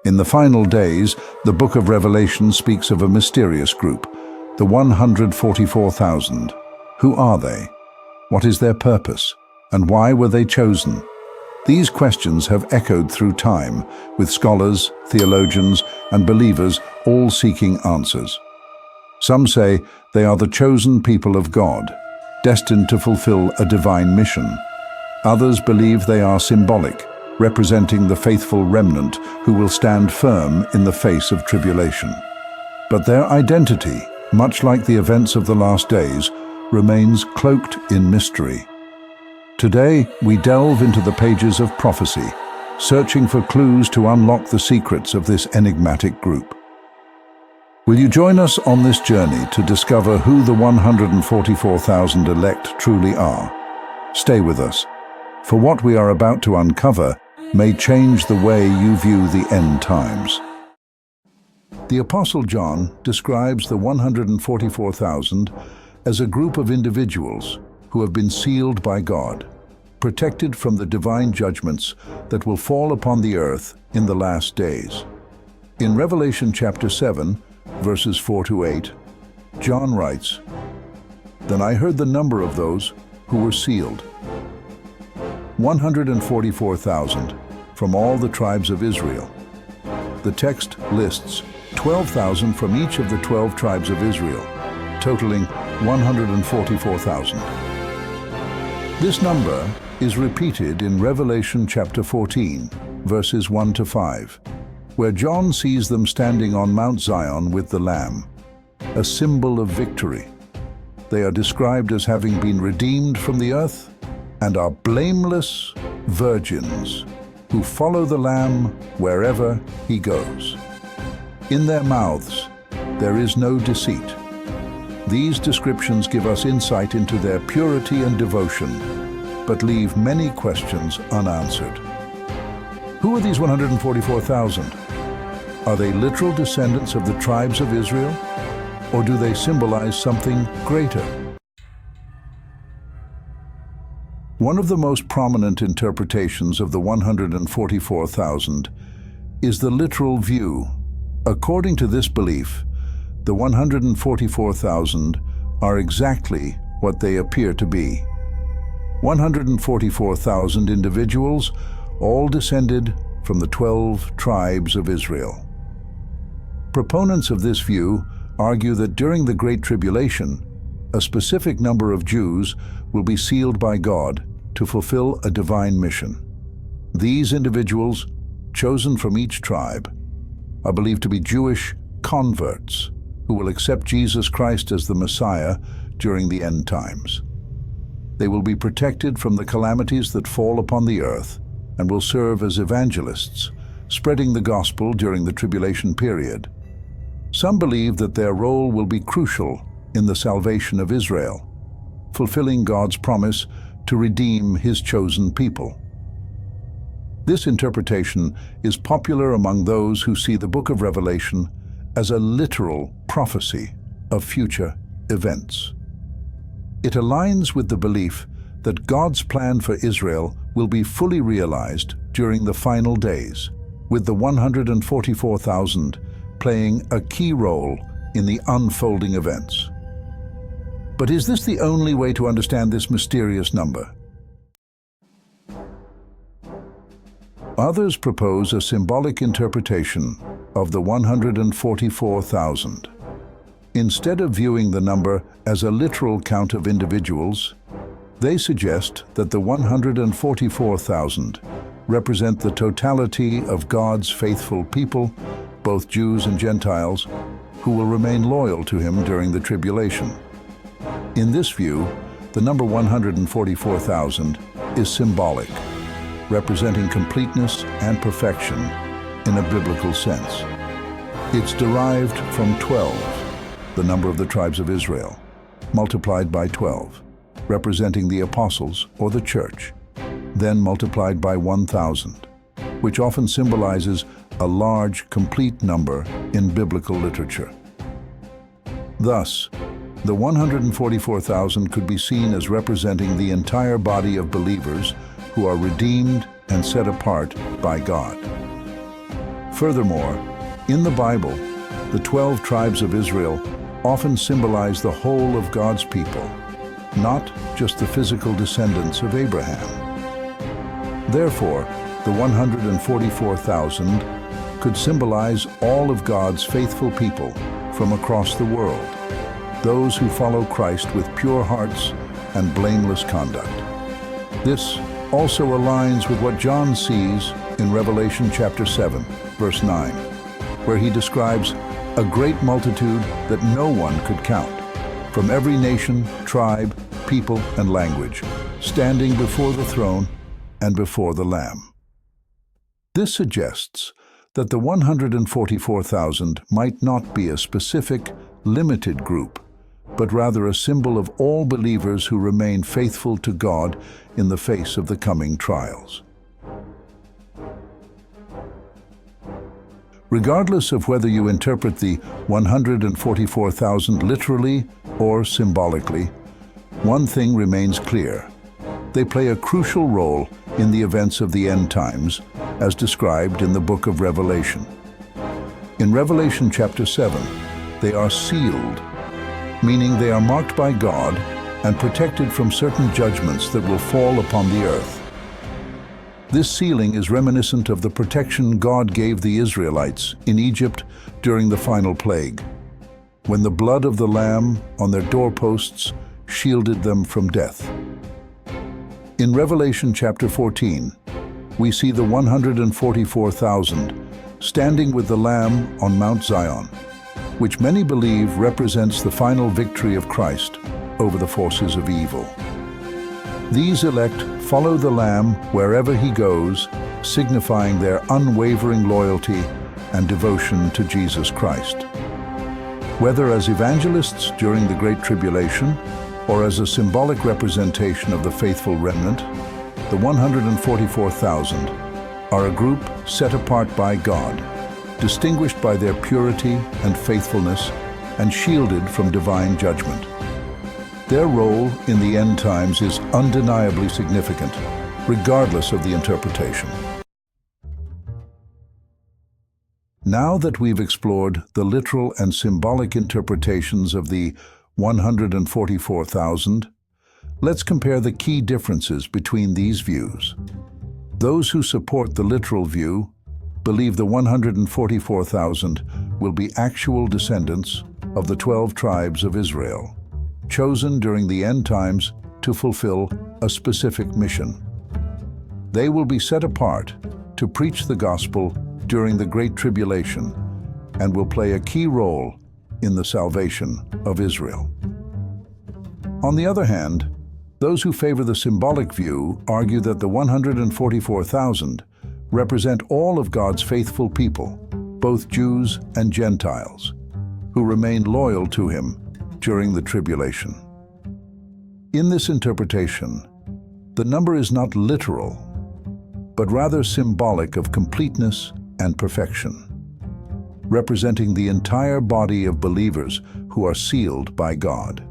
In the final days, the book of Revelation speaks of a mysterious group, the 144,000. Who are they? What is their purpose? And why were they chosen? These questions have echoed through time, with scholars, theologians, and believers all seeking answers. Some say they are the chosen people of God, destined to fulfill a divine mission. Others believe they are symbolic, representing the faithful remnant who will stand firm in the face of tribulation. But their identity, much like the events of the last days, remains cloaked in mystery. Today, we delve into the pages of prophecy, searching for clues to unlock the secrets of this enigmatic group. Will you join us on this journey to discover who the 144,000 elect truly are? Stay with us, for what we are about to uncover may change the way you view the end times. The Apostle John describes the 144,000 as a group of individuals who have been sealed by God, protected from the divine judgments that will fall upon the earth in the last days. In Revelation chapter 7, verses 4-8, John writes, "Then I heard the number of those who were sealed, 144,000 from all the tribes of Israel." The text lists 12,000 from each of the 12 tribes of Israel, totaling 144,000. This number is repeated in Revelation chapter 14, verses 1-5, where John sees them standing on Mount Zion with the Lamb, a symbol of victory. They are described as having been redeemed from the earth and are blameless virgins who follow the Lamb wherever he goes. In their mouths, there is no deceit. These descriptions give us insight into their purity and devotion, but leave many questions unanswered. Who are these 144,000? Are they literal descendants of the tribes of Israel, or do they symbolize something greater? One of the most prominent interpretations of the 144,000 is the literal view. According to this belief, the 144,000 are exactly what they appear to be. 144,000 individuals, all descended from the 12 tribes of Israel. Proponents of this view argue that during the Great Tribulation, a specific number of Jews will be sealed by God to fulfill a divine mission. These individuals, chosen from each tribe, are believed to be Jewish converts who will accept Jesus Christ as the Messiah during the end times. They will be protected from the calamities that fall upon the earth and will serve as evangelists, spreading the gospel during the tribulation period. Some believe that their role will be crucial in the salvation of Israel, fulfilling God's promise to redeem his chosen people. This interpretation is popular among those who see the book of Revelation as a literal prophecy of future events. It aligns with the belief that God's plan for Israel will be fully realized during the final days, with the 144,000 playing a key role in the unfolding events. But is this the only way to understand this mysterious number? Others propose a symbolic interpretation of the 144,000. Instead of viewing the number as a literal count of individuals, they suggest that the 144,000 represent the totality of God's faithful people, both Jews and Gentiles, who will remain loyal to him during the tribulation. In this view, the number 144,000 is symbolic, representing completeness and perfection in a biblical sense. It's derived from 12, the number of the tribes of Israel, multiplied by 12, representing the apostles or the church, then multiplied by 1,000, which often symbolizes a large, complete number in biblical literature. Thus, the 144,000 could be seen as representing the entire body of believers who are redeemed and set apart by God. Furthermore, in the Bible, the 12 tribes of Israel often symbolize the whole of God's people, not just the physical descendants of Abraham. Therefore, the 144,000 could symbolize all of God's faithful people from across the world, those who follow Christ with pure hearts and blameless conduct. This also aligns with what John sees in Revelation chapter 7, verse 9, where he describes a great multitude that no one could count, from every nation, tribe, people, and language, standing before the throne and before the Lamb. This suggests that the 144,000 might not be a specific, limited group, but rather a symbol of all believers who remain faithful to God in the face of the coming trials. Regardless of whether you interpret the 144,000 literally or symbolically, one thing remains clear. They play a crucial role in the events of the end times, as described in the book of Revelation. In Revelation chapter 7, they are sealed, meaning they are marked by God and protected from certain judgments that will fall upon the earth. This sealing is reminiscent of the protection God gave the Israelites in Egypt during the final plague, when the blood of the Lamb on their doorposts shielded them from death. In Revelation chapter 14, we see the 144,000 standing with the Lamb on Mount Zion, which many believe represents the final victory of Christ over the forces of evil. These elect follow the Lamb wherever he goes, signifying their unwavering loyalty and devotion to Jesus Christ. Whether as evangelists during the Great Tribulation or as a symbolic representation of the faithful remnant, the 144,000 are a group set apart by God, distinguished by their purity and faithfulness, and shielded from divine judgment. Their role in the end times is undeniably significant, regardless of the interpretation. Now that we've explored the literal and symbolic interpretations of the 144,000, let's compare the key differences between these views. Those who support the literal view believe the 144,000 will be actual descendants of the 12 tribes of Israel, chosen during the end times to fulfill a specific mission. They will be set apart to preach the gospel during the Great Tribulation and will play a key role in the salvation of Israel. On the other hand, those who favor the symbolic view argue that the 144,000 represent all of God's faithful people, both Jews and Gentiles, who remain loyal to Him during the tribulation. In this interpretation, the number is not literal, but rather symbolic of completeness and perfection, representing the entire body of believers who are sealed by God.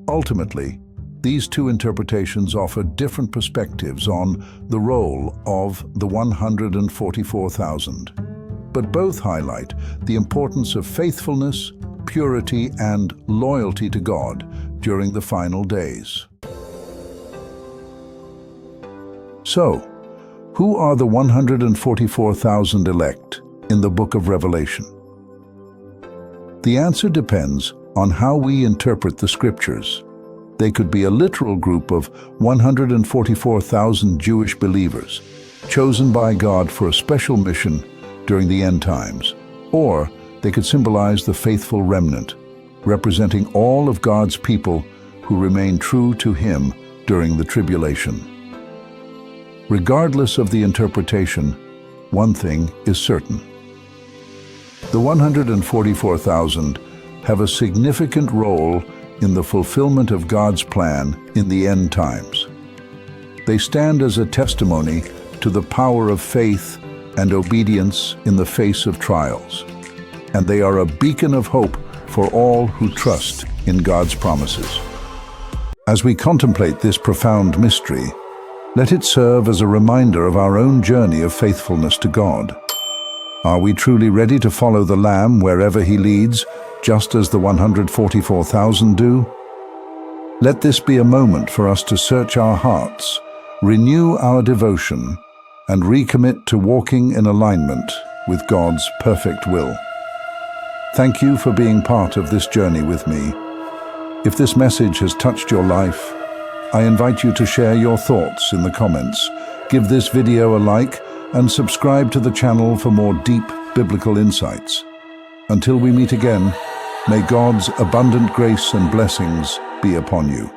Ultimately, these two interpretations offer different perspectives on the role of the 144,000, but both highlight the importance of faithfulness, purity, and loyalty to God during the final days. So, who are the 144,000 elect in the book of Revelation? The answer depends on how we interpret the scriptures. They could be a literal group of 144,000 Jewish believers, chosen by God for a special mission during the end times, or they could symbolize the faithful remnant, representing all of God's people who remain true to Him during the tribulation. Regardless of the interpretation, one thing is certain. The 144,000 have a significant role in the fulfillment of God's plan in the end times. They stand as a testimony to the power of faith and obedience in the face of trials, and they are a beacon of hope for all who trust in God's promises. As we contemplate this profound mystery, let it serve as a reminder of our own journey of faithfulness to God. Are we truly ready to follow the Lamb wherever he leads, just as the 144,000 do? Let this be a moment for us to search our hearts, renew our devotion, and recommit to walking in alignment with God's perfect will. Thank you for being part of this journey with me. If this message has touched your life, I invite you to share your thoughts in the comments. Give this video a like and subscribe to the channel for more deep biblical insights. Until we meet again, may God's abundant grace and blessings be upon you.